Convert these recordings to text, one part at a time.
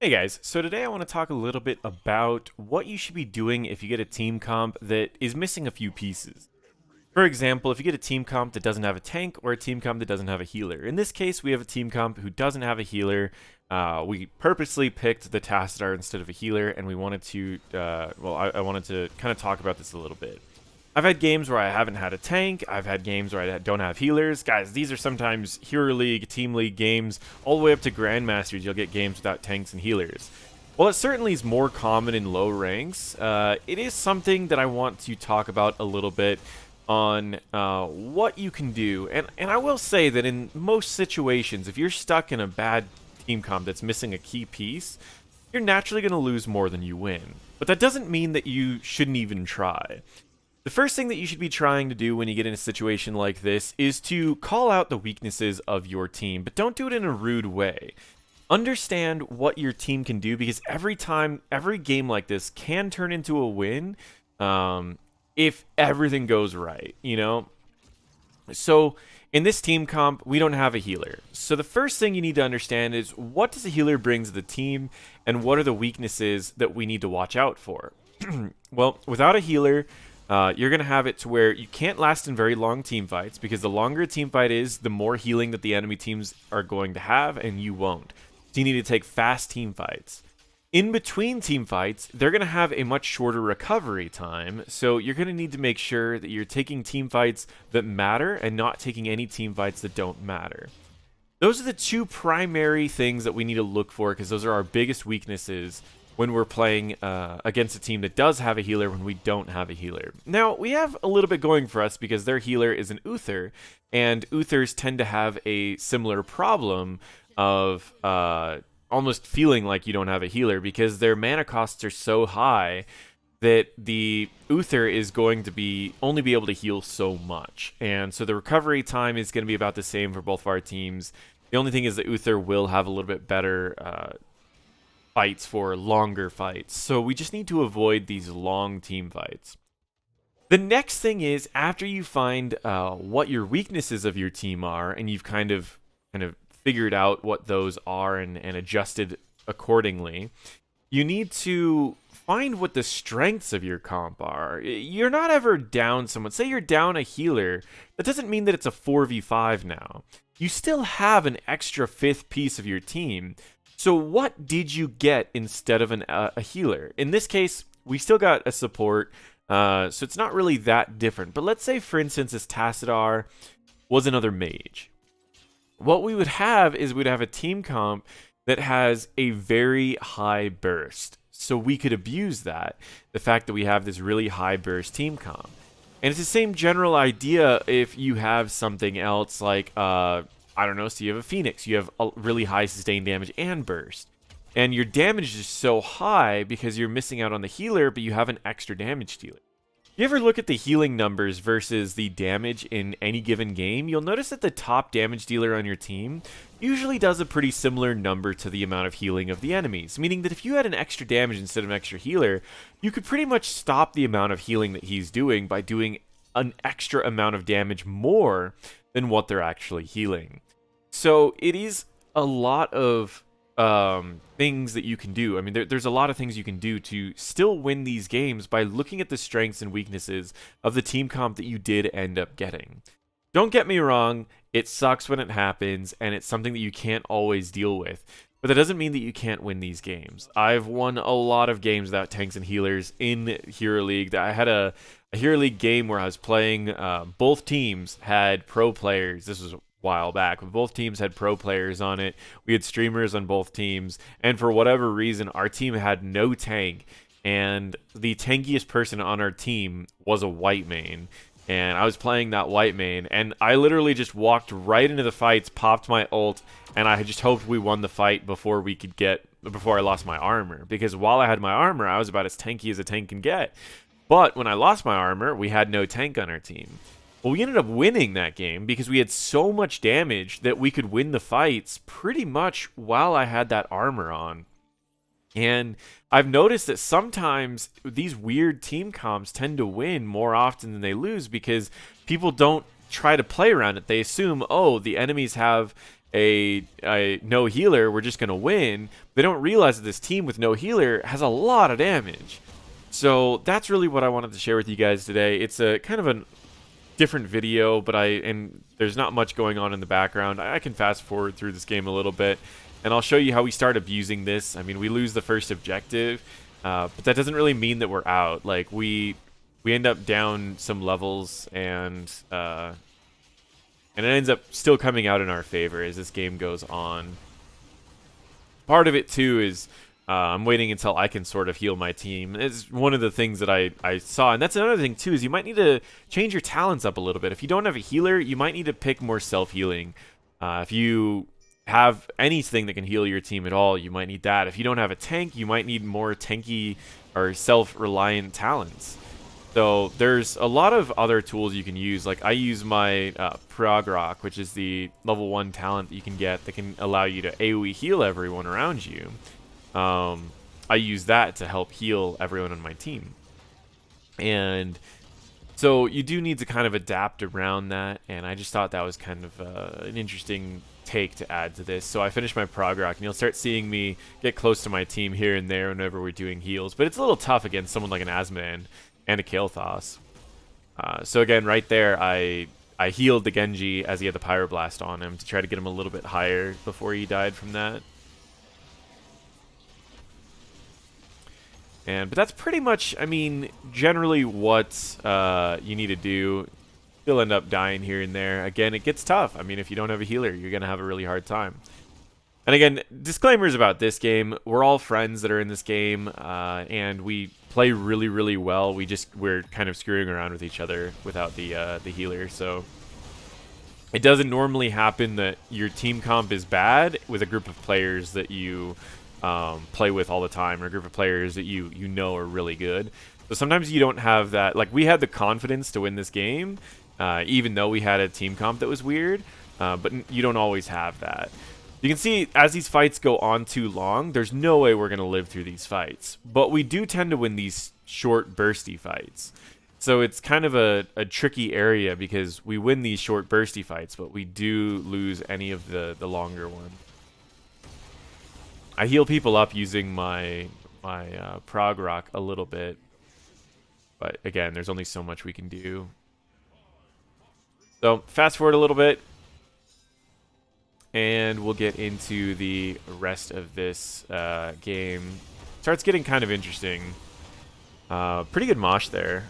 Hey guys, so today I want to talk a little bit about what you should be doing if you get a team comp that is missing a few pieces. For example, if you get a team comp that doesn't have a tank or a team comp that doesn't have a healer. In this case, we have a team comp who doesn't have a healer. We purposely picked the Tassadar instead of a healer, and we wanted to, I wanted to kind of talk about this a little bit. I've had games where I haven't had a tank. I've had games where I don't have healers. Guys, these are sometimes Hero League, Team League games, all the way up to Grandmasters. You'll get games without tanks and healers. While it certainly is more common in low ranks, it is something that I want to talk about a little bit on what you can do. And I will say that in most situations, if you're stuck in a bad team comp that's missing a key piece, you're naturally going to lose more than you win. But that doesn't mean that you shouldn't even try. The first thing that you should be trying to do when you get in a situation like this is to call out the weaknesses of your team, but don't do it in a rude way. Understand what your team can do, because every game like this can turn into a win if everything goes right, you know? So in this team comp, we don't have a healer. So the first thing you need to understand is, what does a healer bring to the team, and what are the weaknesses that we need to watch out for? Well, without a healer, you're going to have it to where you can't last in very long team fights, because the longer a team fight is, the more healing that the enemy teams are going to have, and you won't. So you need to take fast team fights. In between team fights, they're going to have a much shorter recovery time, so you're going to need to make sure that you're taking team fights that matter and not taking any team fights that don't matter. Those are the two primary things that we need to look for, because those are our biggest weaknesses when we're playing against a team that does have a healer when we don't have a healer. Now, we have a little bit going for us because their healer is an Uther, and Uthers tend to have a similar problem of almost feeling like you don't have a healer, because their mana costs are so high that the Uther is going to only be able to heal so much. And so the recovery time is going to be about the same for both of our teams. The only thing is that Uther will have a little bit better fights for longer fights. So we just need to avoid these long team fights. The next thing is, after you find what your weaknesses of your team are, and you've kind of figured out what those are and adjusted accordingly, you need to find what the strengths of your comp are. You're not ever down someone. Say you're down a healer, that doesn't mean that it's a 4v5 now. You still have an extra fifth piece of your team. So what did you get instead of a healer? In this case, we still got a support, so it's not really that different. But let's say, for instance, this Tassadar was another mage. What we would have is we'd have a team comp that has a very high burst. So we could abuse that, the fact that we have this really high burst team comp. And it's the same general idea if you have something else like, I don't know, so you have a Phoenix. You have a really high sustained damage and burst. And your damage is so high because you're missing out on the healer, but you have an extra damage dealer. You ever look at the healing numbers versus the damage in any given game, you'll notice that the top damage dealer on your team usually does a pretty similar number to the amount of healing of the enemies, meaning that if you had an extra damage instead of an extra healer, you could pretty much stop the amount of healing that he's doing by doing an extra amount of damage more than what they're actually healing. So it is a lot of things that you can do. I mean, there's a lot of things you can do to still win these games by looking at the strengths and weaknesses of the team comp that you did end up getting. Don't get me wrong, it sucks when it happens, and it's something that you can't always deal with. But that doesn't mean that you can't win these games. I've won a lot of games without tanks and healers in Hero League. I had a Hero League game where I was playing, both teams had pro players. This was while back, but both teams had pro players on it. We had streamers on both teams, and for whatever reason, our team had no tank, and the tankiest person on our team was a white main, and I was playing that white main, and I literally just walked right into the fights, popped my ult, and I just hoped we won the fight before I lost my armor, because while I had my armor, I was about as tanky as a tank can get. But when I lost my armor, we had no tank on our team. Well, we ended up winning that game because we had so much damage that we could win the fights pretty much while I had that armor on. And I've noticed that sometimes these weird team comps tend to win more often than they lose because people don't try to play around it. They assume, oh, the enemies have a no healer, we're just gonna win. They don't realize that this team with no healer has a lot of damage. So that's really what I wanted to share with you guys today. It's a kind of a different video, but and there's not much going on in the background. I can fast forward through this game a little bit, and I'll show you how we start abusing this. I mean, we lose the first objective, but that doesn't really mean that we're out. Like we end up down some levels, and it ends up still coming out in our favor as this game goes on. Part of it too is I'm waiting until I can sort of heal my team. It's one of the things that I saw. And that's another thing, too, is you might need to change your talents up a little bit. If you don't have a healer, you might need to pick more self-healing. If you have anything that can heal your team at all, you might need that. If you don't have a tank, you might need more tanky or self-reliant talents. So there's a lot of other tools you can use. Like I use my Prog, which is the level 1 talent that you can get that can allow you to AoE heal everyone around you. I use that to help heal everyone on my team. And so you do need to kind of adapt around that, and I just thought that was kind of an interesting take to add to this. So I finished my prog rock, and you'll start seeing me get close to my team here and there whenever we're doing heals. But it's a little tough against someone like an Asmodan and a Kael'thas. So again, right there, I healed the Genji as he had the Pyroblast on him to try to get him a little bit higher before he died from that. But that's pretty much, I mean, generally what you need to do. You'll end up dying here and there. Again, it gets tough. I mean, if you don't have a healer, you're going to have a really hard time. And again, disclaimers about this game. We're all friends that are in this game, and we play really, really well. We're kind of screwing around with each other without the healer. So it doesn't normally happen that your team comp is bad with a group of players that you play with all the time, or a group of players that you know are really good. So sometimes you don't have that. Like, we had the confidence to win this game, even though we had a team comp that was weird, but you don't always have that. You can see as these fights go on too long, there's no way we're going to live through these fights. But we do tend to win these short, bursty fights. So it's kind of a tricky area because we win these short, bursty fights, but we do lose any of the longer ones. I heal people up using my prog rock a little bit, but again, there's only so much we can do. So fast forward a little bit, and we'll get into the rest of this game. Starts getting kind of interesting. Pretty good mosh there.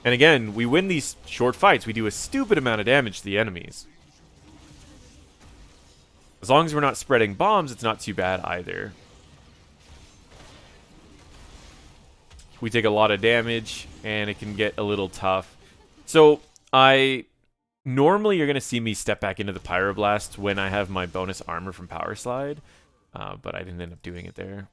And again, we win these short fights. We do a stupid amount of damage to the enemies. As long as we're not spreading bombs, it's not too bad either. We take a lot of damage, and it can get a little tough. So, normally you're going to see me step back into the Pyroblast when I have my bonus armor from Power Slide, but I didn't end up doing it there.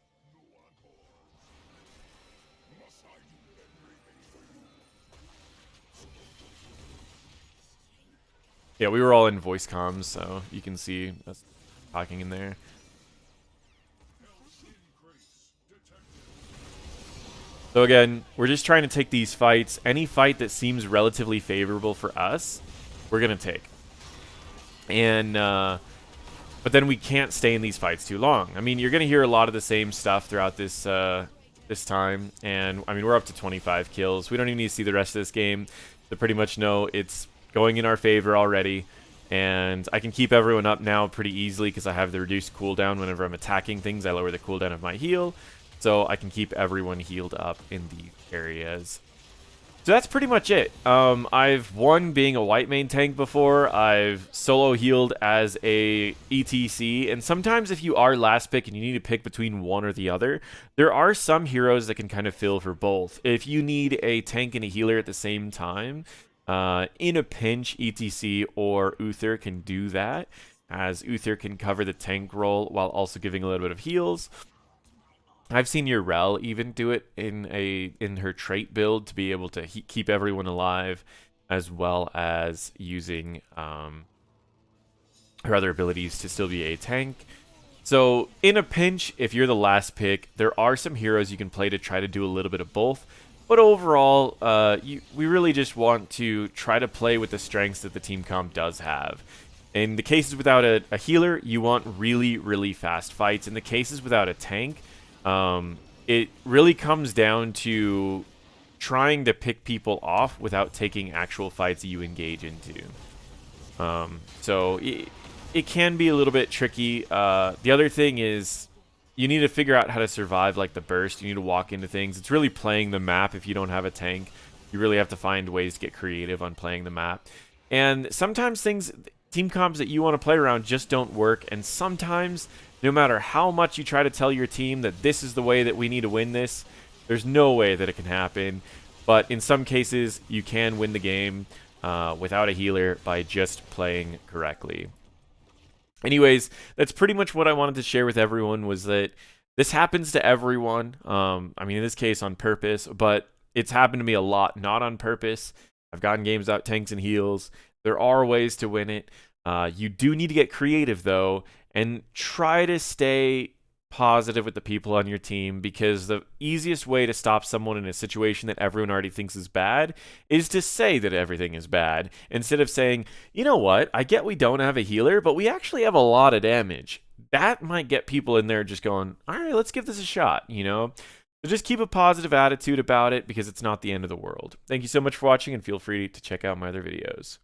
Yeah, we were all in voice comms, so you can see us talking in there. So again, we're just trying to take these fights. Any fight that seems relatively favorable for us, we're going to take. And, but then we can't stay in these fights too long. I mean, you're going to hear a lot of the same stuff throughout this this time. And, I mean, we're up to 25 kills. We don't even need to see the rest of this game to pretty much know it's going in our favor already. And I can keep everyone up now pretty easily because I have the reduced cooldown. Whenever I'm attacking things, I lower the cooldown of my heal. So I can keep everyone healed up in these areas. So that's pretty much it. I've won being a white main tank before. I've solo healed as a ETC. And sometimes if you are last pick and you need to pick between one or the other, there are some heroes that can kind of fill for both. If you need a tank and a healer at the same time, in a pinch, ETC or Uther can do that, as Uther can cover the tank role while also giving a little bit of heals. I've seen Urel even do it in her trait build to be able to keep everyone alive, as well as using her other abilities to still be a tank. So in a pinch, if you're the last pick, there are some heroes you can play to try to do a little bit of both. But overall, we really just want to try to play with the strengths that the team comp does have. In the cases without a healer, you want really, really fast fights. In the cases without a tank, it really comes down to trying to pick people off without taking actual fights that you engage into. So it can be a little bit tricky. The other thing is you need to figure out how to survive like the burst. You need to walk into things. It's really playing the map if you don't have a tank. You really have to find ways to get creative on playing the map. And sometimes team comps that you want to play around just don't work. And sometimes, no matter how much you try to tell your team that this is the way that we need to win this, there's no way that it can happen. But in some cases, you can win the game without a healer by just playing correctly. Anyways, that's pretty much what I wanted to share with everyone, was that this happens to everyone. I mean, in this case on purpose, but it's happened to me a lot, not on purpose. I've gotten games without tanks and heals. There are ways to win it. You do need to get creative, though, and try to stay positive with the people on your team, because the easiest way to stop someone in a situation that everyone already thinks is bad is to say that everything is bad, instead of saying, you know what, I get we don't have a healer, but we actually have a lot of damage. That might get people in there just going, all right, let's give this a shot, you know? So just keep a positive attitude about it, because it's not the end of the world. Thank you so much for watching, and feel free to check out my other videos.